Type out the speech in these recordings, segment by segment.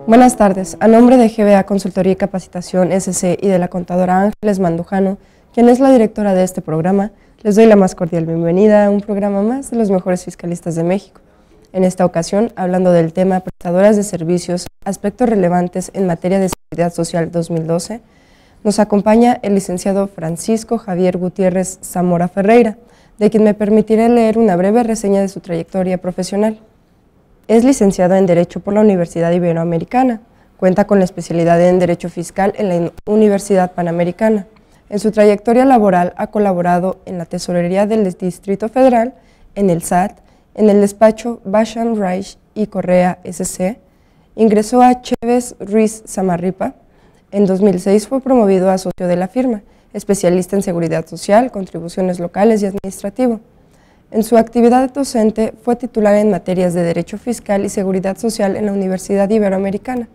Buenas tardes. A nombre de GBA Consultoría y Capacitación SC y de la contadora Ángeles Mandujano, quien es la directora de este programa, les doy la más cordial bienvenida a un programa más de los mejores fiscalistas de México. En esta ocasión, hablando del tema prestadoras de servicios, aspectos relevantes en materia de seguridad social 2012, nos acompaña el licenciado Francisco Javier Gutiérrez Zamora Ferreira, de quien me permitiré leer una breve reseña de su trayectoria profesional. Es licenciado en Derecho por la Universidad Iberoamericana. Cuenta con la especialidad en Derecho Fiscal en la Universidad Panamericana. En su trayectoria laboral ha colaborado en la Tesorería del Distrito Federal, en el SAT, en el despacho Basham Reich y Correa SC. Ingresó a Chévez Ruiz Samarripa. En 2006 fue promovido a socio de la firma, especialista en seguridad social, contribuciones locales y administrativo. En su actividad docente fue titular en materias de Derecho Fiscal y Seguridad Social en la Universidad Iberoamericana.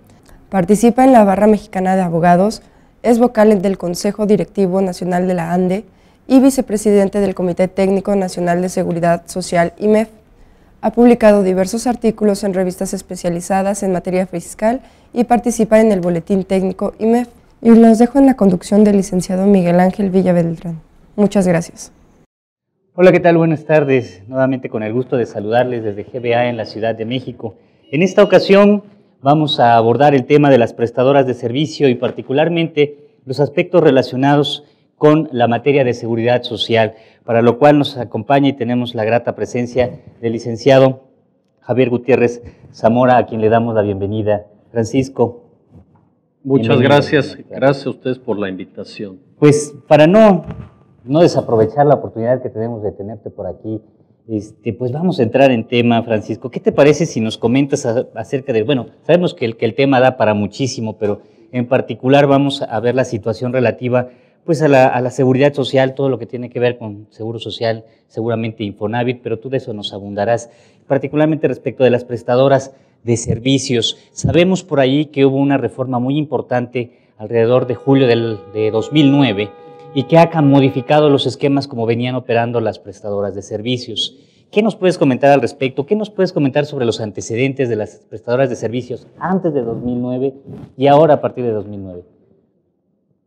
Participa en la Barra Mexicana de Abogados, es vocal del Consejo Directivo Nacional de la ANDE y vicepresidente del Comité Técnico Nacional de Seguridad Social IMEF. Ha publicado diversos artículos en revistas especializadas en materia fiscal y participa en el Boletín Técnico IMEF. Y los dejo en la conducción del licenciado Miguel Ángel Villa Beltrán. Muchas gracias. Hola, ¿qué tal? Buenas tardes. Nuevamente con el gusto de saludarles desde GBA en la Ciudad de México. En esta ocasión vamos a abordar el tema de las prestadoras de servicio y particularmente los aspectos relacionados con la materia de seguridad social, para lo cual nos acompaña y tenemos la grata presencia del licenciado Javier Gutiérrez Zamora, a quien le damos la bienvenida. Francisco. Muchas gracias. Gracias a ustedes por la invitación. Pues para no desaprovechar la oportunidad que tenemos de tenerte por aquí, pues vamos a entrar en tema, Francisco. ¿Qué te parece si nos comentas acerca de, bueno, sabemos que el tema da para muchísimo, pero en particular vamos a ver la situación relativa pues a la seguridad social, todo lo que tiene que ver con seguro social, seguramente Infonavit, pero tú de eso nos abundarás, particularmente respecto de las prestadoras de servicios. Sabemos por ahí que hubo una reforma muy importante alrededor de julio de 2009, y que ha modificado los esquemas como venían operando las prestadoras de servicios. ¿Qué nos puedes comentar al respecto? ¿Qué nos puedes comentar sobre los antecedentes de las prestadoras de servicios antes de 2009 y ahora a partir de 2009?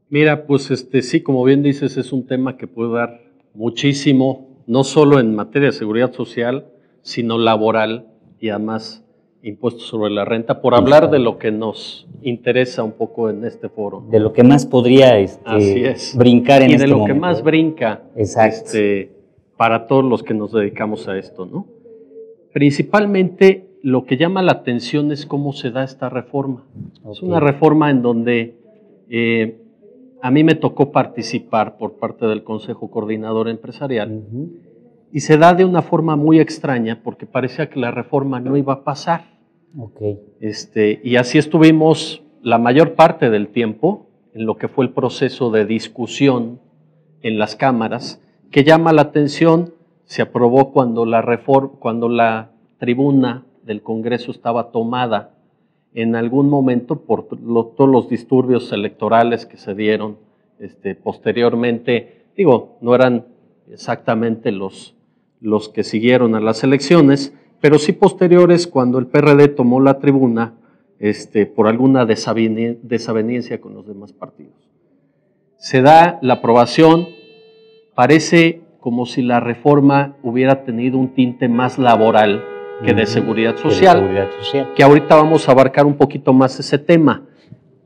Mira, pues sí, como bien dices, es un tema que puede dar muchísimo, no solo en materia de seguridad social, sino laboral y además impuestos sobre la renta, por hablar de lo que nos interesa un poco en este foro. De lo que más podría brincar en este momento. Y de lo que más brinca para todos los que nos dedicamos a esto, ¿no? Principalmente lo que llama la atención es cómo se da esta reforma. Okay. Es una reforma en donde a mí me tocó participar por parte del Consejo Coordinador Empresarial. Y se da de una forma muy extraña porque parecía que la reforma no iba a pasar. Okay. Y así estuvimos la mayor parte del tiempo en lo que fue el proceso de discusión en las cámaras, que llama la atención. Se aprobó cuando la tribuna del Congreso estaba tomada en algún momento por todos los disturbios electorales que se dieron posteriormente. Digo, no eran exactamente los que siguieron a las elecciones, pero sí posteriores cuando el PRD tomó la tribuna por alguna desaveniencia con los demás partidos. Se da la aprobación, parece como si la reforma hubiera tenido un tinte más laboral que de seguridad social, que ahorita vamos a abarcar un poquito más ese tema.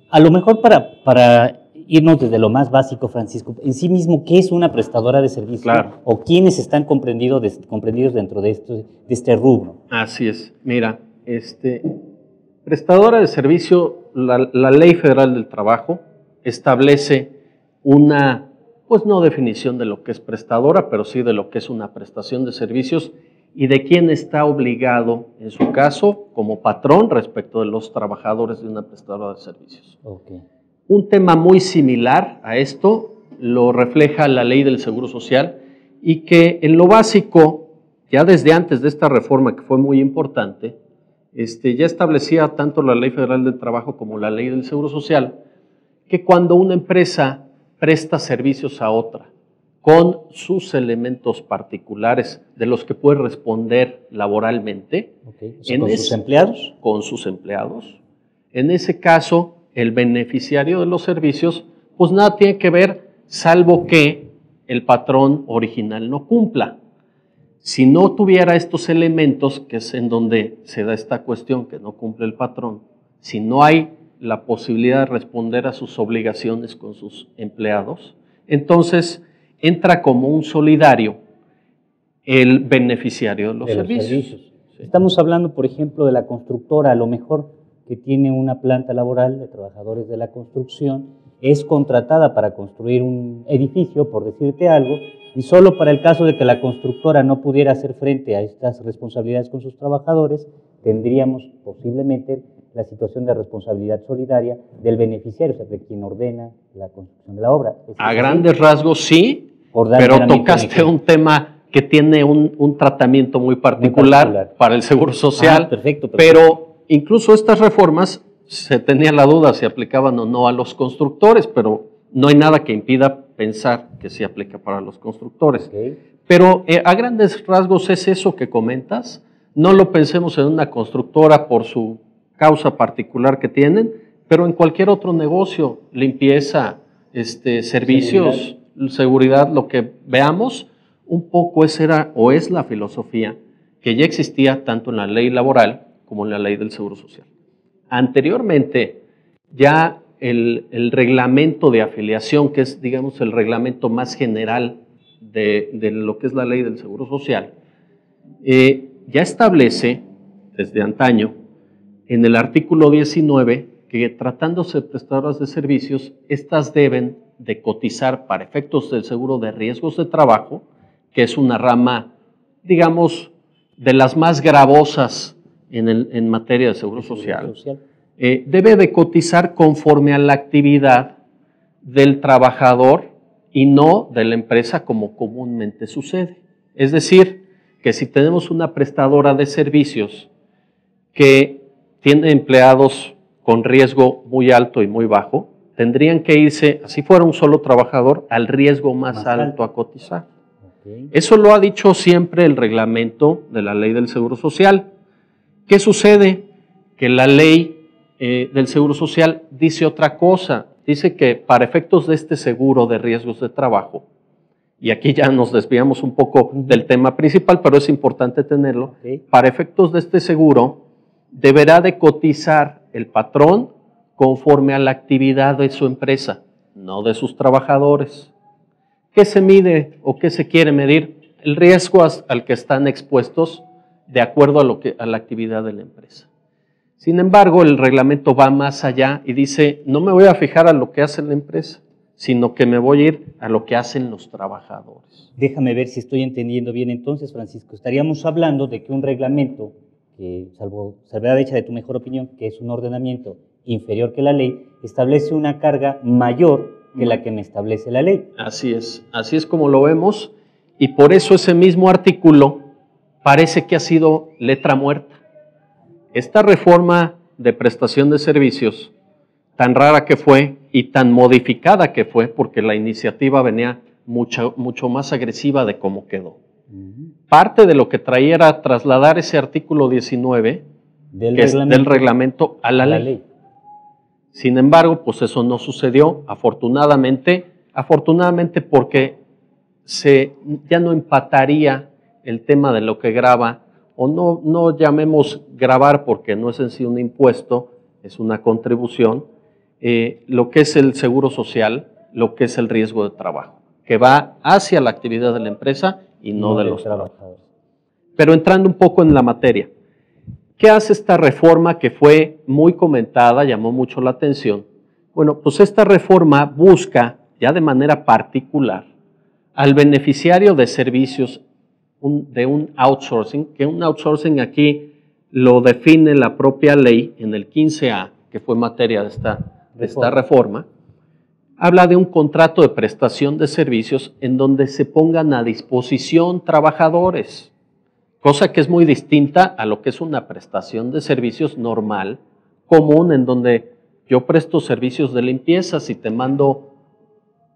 A lo mejor para irnos desde lo más básico, Francisco, en sí mismo, ¿qué es una prestadora de servicio? Claro. ¿O quiénes están comprendidos dentro de este rubro? Así es. Mira, prestadora de servicio, la Ley Federal del Trabajo establece una, pues no definición de lo que es prestadora, pero sí de lo que es una prestación de servicios y de quién está obligado, en su caso, como patrón respecto de los trabajadores de una prestadora de servicios. Okay. Un tema muy similar a esto lo refleja la Ley del Seguro Social y que en lo básico, ya desde antes de esta reforma que fue muy importante, ya establecía tanto la Ley Federal del Trabajo como la Ley del Seguro Social que cuando una empresa presta servicios a otra con sus elementos particulares de los que puede responder laboralmente, okay. O sea, ¿con sus empleados? Con sus empleados. En ese caso, el beneficiario de los servicios, pues nada tiene que ver, salvo que el patrón original no cumpla. Si no tuviera estos elementos, que es en donde se da esta cuestión que no cumple el patrón, si no hay la posibilidad de responder a sus obligaciones con sus empleados, entonces entra como un solidario el beneficiario de los servicios. Sí. Estamos hablando, por ejemplo, de la constructora, a lo mejor que tiene una planta laboral de trabajadores de la construcción, es contratada para construir un edificio, por decirte algo, y solo para el caso de que la constructora no pudiera hacer frente a estas responsabilidades con sus trabajadores, tendríamos posiblemente la situación de responsabilidad solidaria del beneficiario, o sea, de quien ordena la construcción de la obra. A grandes rasgos sí, pero tocaste un tema que tiene un tratamiento muy particular para el Seguro Social, perfecto. Pero incluso estas reformas se tenía la duda si aplicaban o no a los constructores, pero no hay nada que impida pensar que sí aplica para los constructores. Okay. Pero a grandes rasgos es eso que comentas. No lo pensemos en una constructora por su causa particular que tienen, pero en cualquier otro negocio, limpieza, servicios, seguridad, lo que veamos, un poco esa era o es la filosofía que ya existía tanto en la ley laboral como en la ley del Seguro Social. Anteriormente, ya el reglamento de afiliación, que es, digamos, el reglamento más general de lo que es la ley del Seguro Social, ya establece, desde antaño, en el artículo 19, que tratándose de prestadoras de servicios, estas deben de cotizar para efectos del seguro de riesgos de trabajo, que es una rama, digamos, de las más gravosas en materia de seguro social. Debe de cotizar conforme a la actividad del trabajador y no de la empresa como comúnmente sucede. Es decir, que si tenemos una prestadora de servicios que tiene empleados con riesgo muy alto y muy bajo, tendrían que irse, si fuera un solo trabajador, al riesgo más alto a cotizar. Okay. Eso lo ha dicho siempre el reglamento de la ley del Seguro Social. ¿Qué sucede? Que la ley del Seguro Social dice otra cosa. Dice que para efectos de este seguro de riesgos de trabajo, y aquí ya nos desviamos un poco del tema principal, pero es importante tenerlo, para efectos de este seguro deberá de cotizar el patrón conforme a la actividad de su empresa, no de sus trabajadores. ¿Qué se mide o qué se quiere medir? El riesgo al que están expuestos de acuerdo a la actividad de la empresa. Sin embargo, el reglamento va más allá y dice, no me voy a fijar a lo que hace la empresa, sino que me voy a ir a lo que hacen los trabajadores. Déjame ver si estoy entendiendo bien entonces, Francisco. Estaríamos hablando de que un reglamento, que salvo salvedad hecha de tu mejor opinión, que es un ordenamiento inferior que la ley, establece una carga mayor que la que me establece la ley. Así es como lo vemos, y por eso ese mismo artículo parece que ha sido letra muerta. Esta reforma de prestación de servicios, tan rara que fue y tan modificada que fue, porque la iniciativa venía mucho más agresiva de cómo quedó. Parte de lo que traía era trasladar ese artículo 19 del reglamento a la ley. Sin embargo, pues eso no sucedió, afortunadamente porque ya no empataría el tema de lo que grava, o no llamemos gravar porque no es en sí un impuesto, es una contribución, lo que es el seguro social, lo que es el riesgo de trabajo, que va hacia la actividad de la empresa y no de los trabajadores. Pero entrando un poco en la materia, ¿qué hace esta reforma que fue muy comentada, llamó mucho la atención? Bueno, pues esta reforma busca, ya de manera particular, al beneficiario de servicios de un outsourcing, que un outsourcing aquí lo define la propia ley en el 15A, que fue materia de esta reforma, habla de un contrato de prestación de servicios en donde se pongan a disposición trabajadores, cosa que es muy distinta a lo que es una prestación de servicios normal, común, en donde yo presto servicios de limpieza, si te mando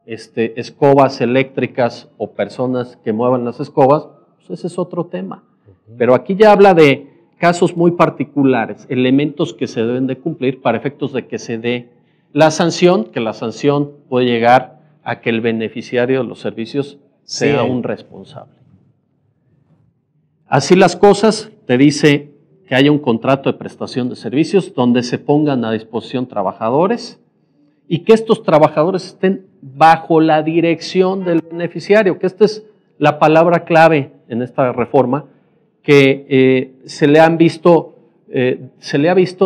escobas eléctricas o personas que muevan las escobas, pues ese es otro tema. Pero aquí ya habla de casos muy particulares, elementos que se deben de cumplir para efectos de que se dé la sanción, que la sanción puede llegar a que el beneficiario de los servicios sea un responsable. Así las cosas, te dice que haya un contrato de prestación de servicios donde se pongan a disposición trabajadores y que estos trabajadores estén bajo la dirección del beneficiario, que esta es la palabra clave en esta reforma, que se le ha visto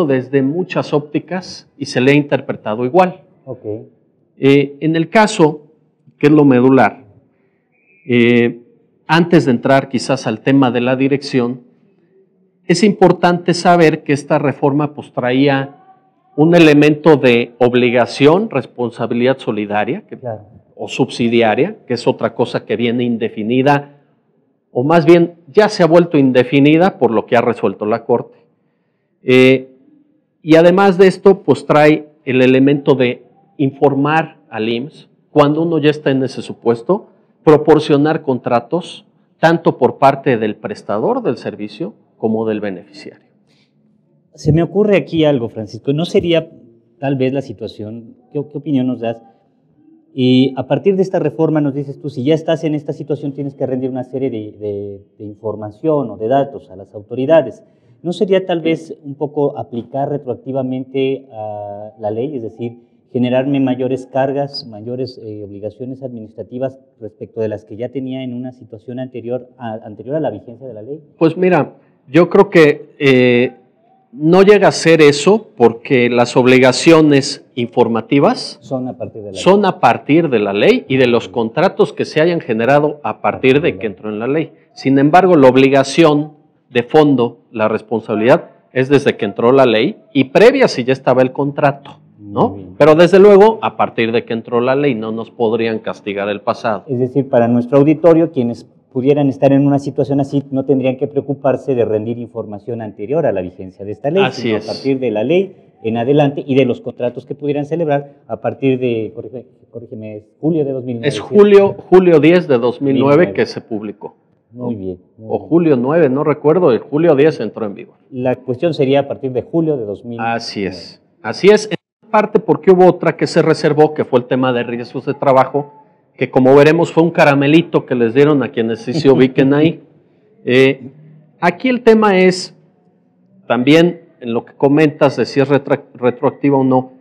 desde muchas ópticas y se le ha interpretado igual. Okay. En el caso, que es lo medular, antes de entrar quizás al tema de la dirección, es importante saber que esta reforma pues traía un elemento de obligación, responsabilidad solidaria o subsidiaria, que es otra cosa que viene indefinida, o más bien ya se ha vuelto indefinida por lo que ha resuelto la Corte. Y además de esto, pues trae el elemento de informar al IMSS, cuando uno ya está en ese supuesto, proporcionar contratos, tanto por parte del prestador del servicio como del beneficiario. Se me ocurre aquí algo, Francisco. ¿No sería tal vez la situación, qué opinión nos das? Y a partir de esta reforma nos dices tú, si ya estás en esta situación tienes que rendir una serie de información o de datos a las autoridades. ¿No sería tal vez un poco aplicar retroactivamente a la ley, es decir, generarme mayores cargas, mayores obligaciones administrativas respecto de las que ya tenía en una situación anterior a la vigencia de la ley? Pues mira, yo creo que no llega a ser eso porque las obligaciones informativas son a partir de la ley y de los contratos que se hayan generado a partir de que entró en la ley. Sin embargo, la obligación de fondo, la responsabilidad, es desde que entró la ley y previa si ya estaba el contrato, ¿no? Pero desde luego, a partir de que entró la ley, no nos podrían castigar el pasado. Es decir, para nuestro auditorio, quienes pudieran estar en una situación así, no tendrían que preocuparse de rendir información anterior a la vigencia de esta ley, sino a partir de la ley en adelante y de los contratos que pudieran celebrar a partir de, corrígeme, julio de 2009. Es julio 10 de 2009 que se publicó. Muy bien. O julio 9, no recuerdo, el julio 10 entró en vigor. La cuestión sería a partir de julio de 2009. Así es. En parte porque hubo otra que se reservó, que fue el tema de riesgos de trabajo, que como veremos fue un caramelito que les dieron a quienes sí se ubiquen ahí. Aquí el tema es, también en lo que comentas de si es retroactiva o no,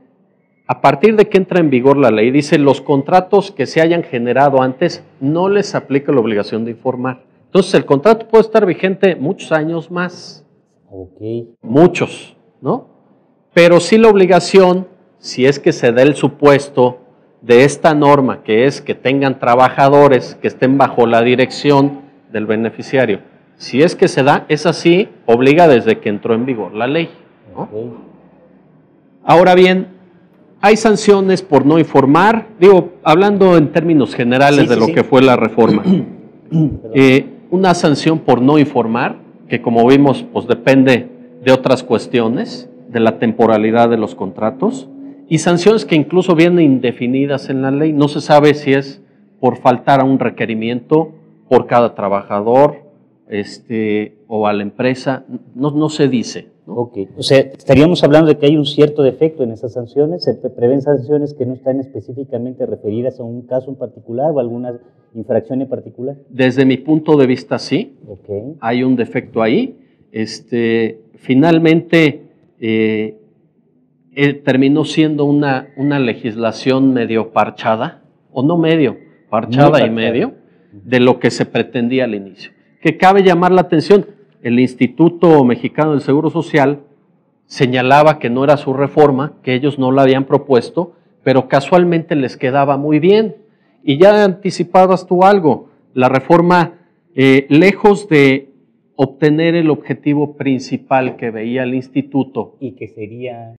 a partir de que entra en vigor la ley, dice los contratos que se hayan generado antes no les aplica la obligación de informar. Entonces el contrato puede estar vigente muchos años más. Muchos, ¿no? Pero sí la obligación, si es que se da el supuesto de esta norma, que es que tengan trabajadores que estén bajo la dirección del beneficiario. Si es que se da, es así, obliga desde que entró en vigor la ley, ¿no? Ahora bien, hay sanciones por no informar, digo, hablando en términos generales de lo que fue la reforma. Una sanción por no informar, que como vimos, pues depende de otras cuestiones, de la temporalidad de los contratos, y sanciones que incluso vienen indefinidas en la ley. No se sabe si es por faltar a un requerimiento por cada trabajador o a la empresa, no se dice, ¿no? O sea, estaríamos hablando de que hay un cierto defecto en esas sanciones, se prevén sanciones que no están específicamente referidas a un caso en particular o a alguna infracción en particular. Desde mi punto de vista sí, hay un defecto ahí. Finalmente terminó siendo una legislación medio parchada, o no medio, parchada y medio, de lo que se pretendía al inicio. Que cabe llamar la atención, el Instituto Mexicano del Seguro Social señalaba que no era su reforma, que ellos no la habían propuesto, pero casualmente les quedaba muy bien. Y ya anticipabas tú algo, la reforma, lejos de obtener el objetivo principal que veía el instituto, y que sería